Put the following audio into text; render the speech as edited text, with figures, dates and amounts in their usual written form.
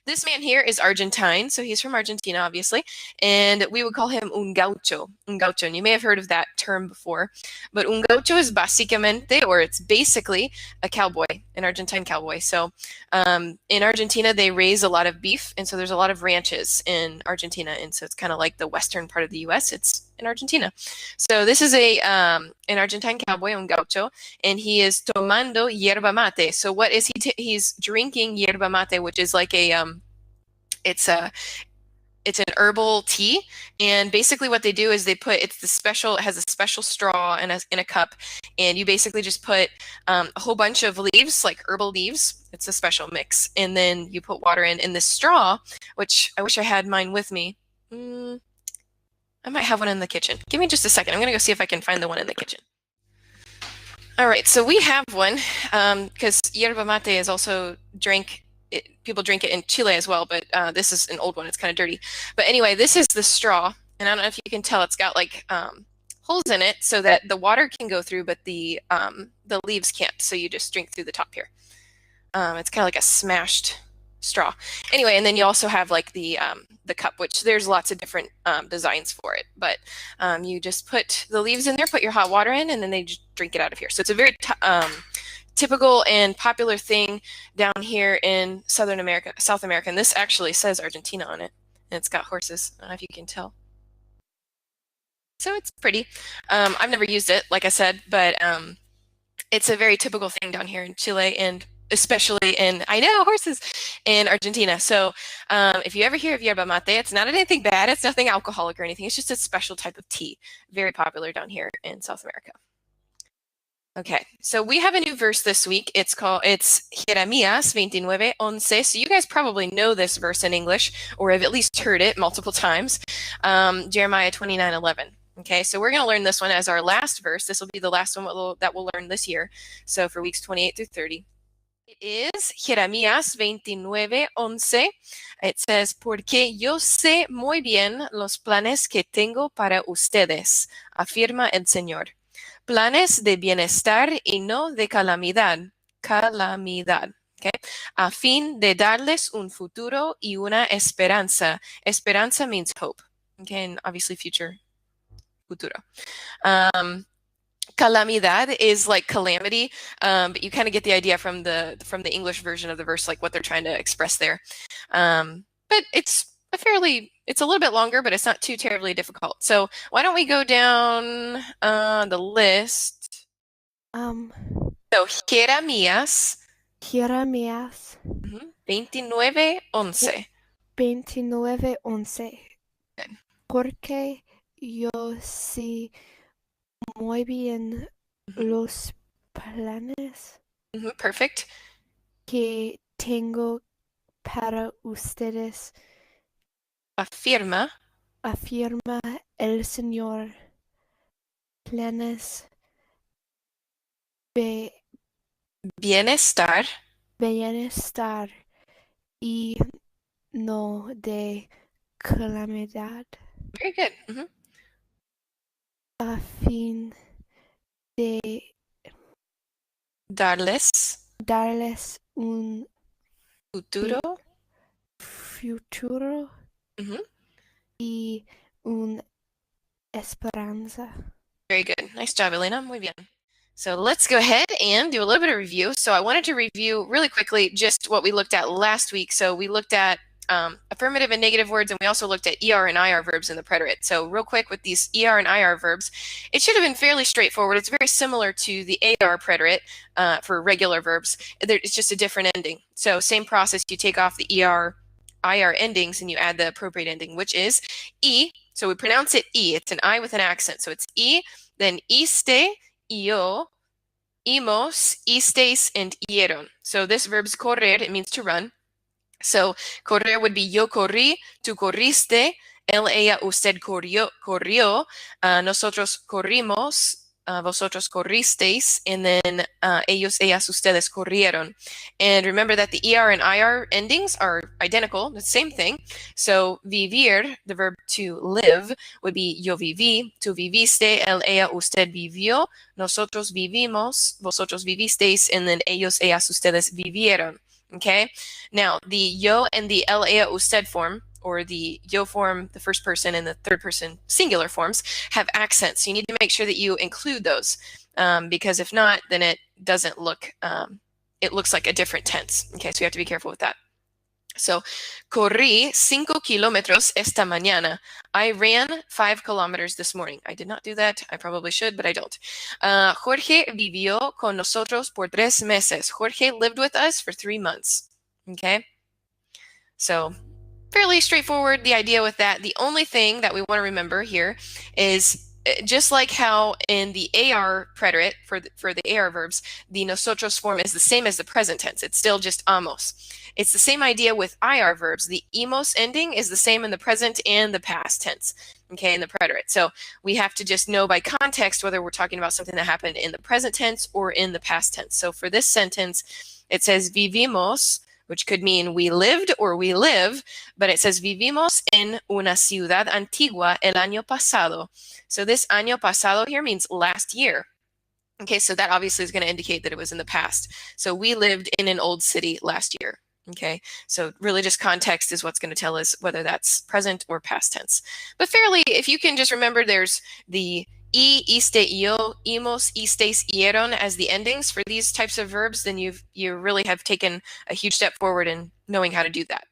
This man here is Argentine, so he's from Argentina, obviously, and we would call him un gaucho, and you may have heard of that term before, but un gaucho is básicamente, or it's basically, a cowboy, an Argentine cowboy. So in Argentina, they raise a lot of beef, and so there's a lot of ranches in Argentina, and so it's kind of like the western part of the U.S., it's in Argentina. So this is an Argentine cowboy, un gaucho, and he is tomando yerba mate. So what is he? He's drinking yerba mate, which is like it's an herbal tea, and basically what they do is it has a special straw in a cup, and you basically just put a whole bunch of leaves, like herbal leaves. It's a special mix, and then you put water in this straw, which I wish I had mine with me. I might have one in the kitchen. Give me just a second. I'm gonna go see if I can find the one in the kitchen. All right, so we have one because yerba mate is also people drink it in Chile as well, but this is an old one. It's kind of dirty. But anyway, this is the straw, and I don't know if you can tell, it's got like holes in it so that the water can go through, but the leaves can't. So you just drink through the top here. It's kind of like a smashed straw. Anyway, and then you also have like the cup, which there's lots of different designs for it. But you just put the leaves in there, put your hot water in, and then they just drink it out of here. So it's a very typical and popular thing down here in South America. And this actually says Argentina on it, and it's got horses. I don't know if you can tell. So it's pretty. I've never used it, like I said, but it's a very typical thing down here in Chile, and especially horses in Argentina. So if you ever hear of yerba mate, it's not anything bad. It's nothing alcoholic or anything. It's just a special type of tea, very popular down here in South America. Okay, so we have a new verse this week. It's Jeremías 29:11. So you guys probably know this verse in English, or have at least heard it multiple times. Jeremiah 29:11. Okay, so we're going to learn this one as our last verse. This will be the last one that we'll learn this year. So for weeks 28 through 30. It is Jeremías 29:11. It says, porque yo sé muy bien los planes que tengo para ustedes, afirma el Señor. Planes de bienestar y no de calamidad. Okay? A fin de darles un futuro y una esperanza. Esperanza means hope. Okay, and obviously future, futuro. Calamidad is like calamity, but you kind of get the idea from the English version of the verse, like what they're trying to express there. But it's a little bit longer, but it's not too terribly difficult. So why don't we go down the list? So Jeremías 29:11. 29:11. Porque yo sé muy bien los planes Perfect. que tengo para ustedes, afirma el Señor. Planes de bienestar y no de calamidad. Very good. A fin de darles un futuro y una esperanza. Very good. Nice job, Elena. Muy bien. So let's go ahead and do a little bit of review. So I wanted to review really quickly just what we looked at last week. So we looked at affirmative and negative words, and we also looked at ER and IR verbs in the preterite. So real quick with these ER and IR verbs, it should have been fairly straightforward. It's very similar to the AR preterite for regular verbs. It's just a different ending. So same process, you take off the ER, IR endings, and you add the appropriate ending, which is E. So we pronounce it E. It's an I with an accent. So it's E, then iste, io, imos, istes, and ieron. So this verb's correr, it means to run. So correr would be yo corrí, tú corriste, él, ella, usted corrió, nosotros corrimos, vosotros corristeis, and then ellos, ellas, ustedes corrieron. And remember that the ER and IR endings are identical, the same thing. So vivir, the verb to live, would be yo viví, tú viviste, él, ella, usted vivió, nosotros vivimos, vosotros vivisteis, and then ellos, ellas, ustedes vivieron. Okay, now the yo and the ella usted form, or the yo form, the first person, and the third person singular forms have accents. So you need to make sure that you include those, because if not, then it doesn't look, it looks like a different tense. Okay, so you have to be careful with that. So, corrí 5 kilómetros esta mañana. I ran 5 kilometers this morning. I did not do that. I probably should, but I don't. Jorge vivió con nosotros por 3 meses. Jorge lived with us for 3 months. Okay? So, fairly straightforward, the idea with that. The only thing that we want to remember here is, just like how in the AR preterite, for the AR verbs, the nosotros form is the same as the present tense. It's still just amos. It's the same idea with IR verbs. The emos ending is the same in the present and the past tense, okay, in the preterite. So we have to just know by context whether we're talking about something that happened in the present tense or in the past tense. So for this sentence, it says vivimos, which could mean we lived or we live, but it says vivimos en una ciudad antigua el año pasado. So this año pasado here means last year. Okay, so that obviously is going to indicate that it was in the past. So we lived in an old city last year. Okay, so really just context is what's going to tell us whether that's present or past tense. But fairly, if you can just remember, there's the iste, io, imos, istes, ieron as the endings for these types of verbs, then you really have taken a huge step forward in knowing how to do that.